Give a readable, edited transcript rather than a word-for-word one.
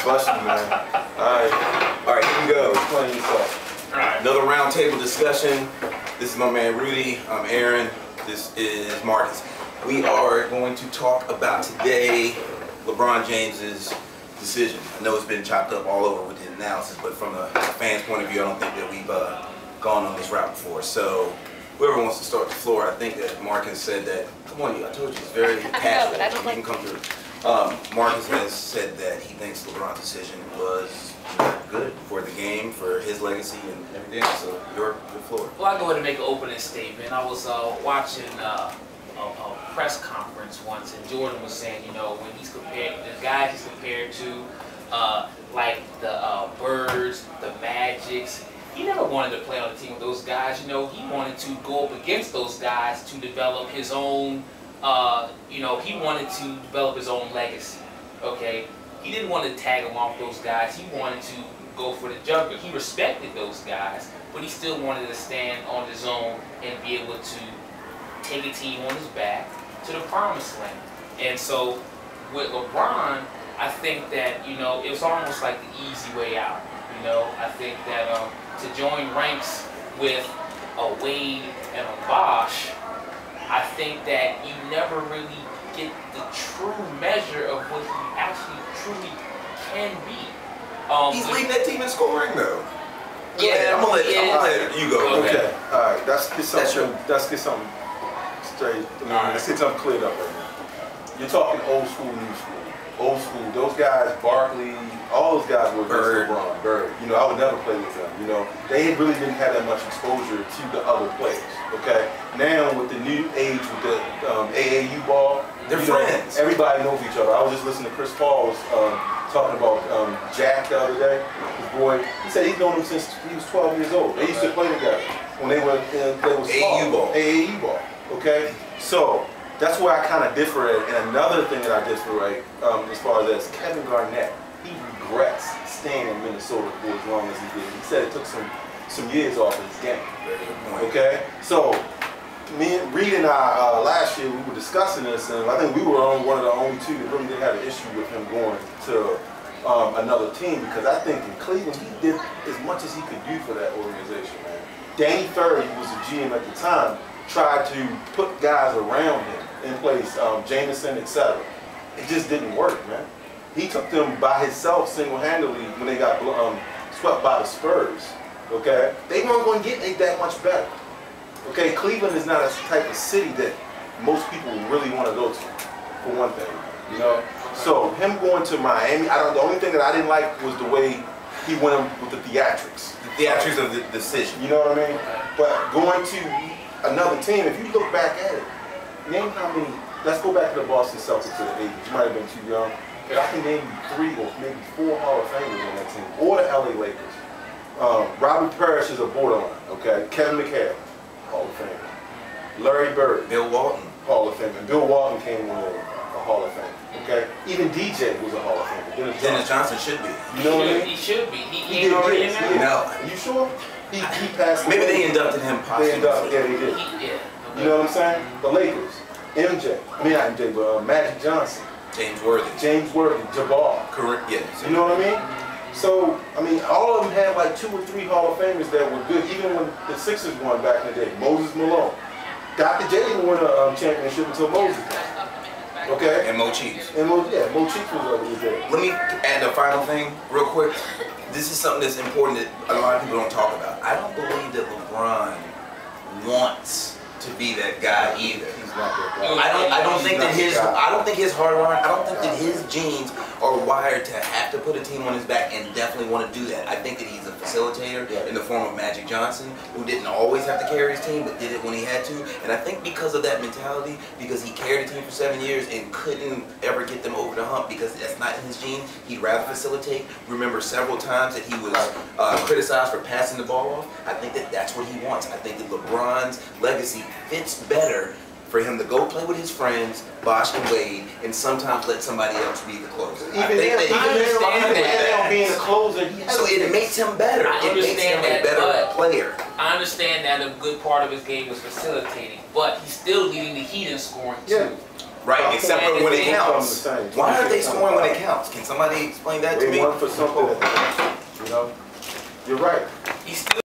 Bless you, man. All right, here we go. Explain yourself. All right. Another roundtable discussion. This is my man Rudy. I'm Aaron. This is Marcus. We are going to talk about today LeBron James's decision. I know it's been chopped up all over with the analysis, but from a fan's point of view, I don't think that we've gone on this route before. So whoever wants to start the floor, I think that Marcus said that. Come on, I told you it's very casual. You can come through. Marcus has said that he thinks LeBron's decision was good for the game, for his legacy, and everything else. So your floor. Well, I'll go ahead and make an opening statement. I was watching a press conference once, and Jordan was saying, you know, when he's compared, the guys he's compared to, like the Birds, the Magics, he never wanted to play on a team with those guys. You know, he wanted to go up against those guys to develop his own. You know, he wanted to develop his own legacy, okay? He didn't want to tag along with those guys. He wanted to go for the jumper. He respected those guys, but he still wanted to stand on his own and be able to take a team on his back to the promised land. And so with LeBron, I think that, you know, it was almost like the easy way out. You know, I think that to join ranks with a Wade and a Bosh, I think that you never really get the true measure of what he actually truly can be. He's leading that team in scoring, though. Yeah, I'm gonna let you go. Okay. All right. Let's get something straight. Let's get something cleared up right now. You're talking old school, new school. Old school. Those guys, Barkley, all those guys were against LeBron. Bird. You know, I would never play with them. You know, they really didn't have that much exposure to the other players. Okay. Now with the new age, with the AAU ball, they're friends. Everybody knows each other. I was just listening to Chris Paul was talking about Jack the other day. His boy, he said he's known him since he was 12 years old. They used to play together when they were AAU ball. AAU ball. Okay. So that's where I kind of differ at. And another thing that I differ at, as far as Kevin Garnett, he regrets staying in Minnesota for as long as he did. He said it took some years off his game. Okay, so me and Reed and I last year we were discussing this, and I think we were one of the only two that really did have an issue with him going to another team, because I think in Cleveland he did as much as he could do for that organization, man. Danny Ferry, who was the GM at the time, tried to put guys around him in place, Jameson, etc. It just didn't work, man. He took them by himself single-handedly when they got swept by the Spurs. Okay, they weren't going to get that much better. Okay, Cleveland is not a type of city that most people really want to go to, for one thing. You know, so him going to Miami, the only thing that I didn't like was the way he went with the theatrics. The theatrics of the decision. You know what I mean? But going to another team, if you look back at it, name how many. Let's go back to the Boston Celtics of the 80s. You might have been too young, but I can name you 3 or maybe 4 Hall of Famers on that team, or the LA Lakers. Robert Parrish is a borderline, okay? Kevin McHale, Hall of Famer. Larry Bird, Bill Walton, Hall of Famer. Bill Walton came in a Hall of Fame, okay? Even DJ was a Hall of Famer. Dennis Johnson should be. You know what I mean? He should be. He ain't already in there? No. You sure? He passed. Maybe they inducted him posthumously. Yeah, they did. You know what I'm saying? The Lakers, MJ. I mean, not MJ, but Magic Johnson. James Worthy, Jabbar. Correct. Yeah. You know what I mean? So, I mean, all of them had like 2 or 3 Hall of Famers that were good, even when the Sixers won back in the day. Moses Malone. Dr. J didn't win a championship until Moses came. Okay? And Mo Cheeks. And Mo Cheeks was there. Let me add a final thing real quick. This is something that's important that a lot of people don't talk about. I don't believe that LeBron wants to be that guy either. I don't think his hard line, I don't think that his genes are wired to have to put a team on his back and definitely want to do that. I think that he's a facilitator in the form of Magic Johnson, who didn't always have to carry his team but did it when he had to. And I think because of that mentality, because he carried the team for 7 years and couldn't ever get them over the hump because that's not in his genes, he'd rather facilitate. Remember several times that he was criticized for passing the ball off. I think that that's what he wants. I think that LeBron's legacy fits better for him to go play with his friends, Bosh and Wade, and sometimes let somebody else be the closer. Even being the closer, so it makes him better. It makes him a better player. I understand that a good part of his game was facilitating, but he's still leading the Heat in scoring too. Right, except for when it They come counts. the same. Why are they scoring when it counts? Can somebody explain that to They me? won for something. You know, you're right. He's still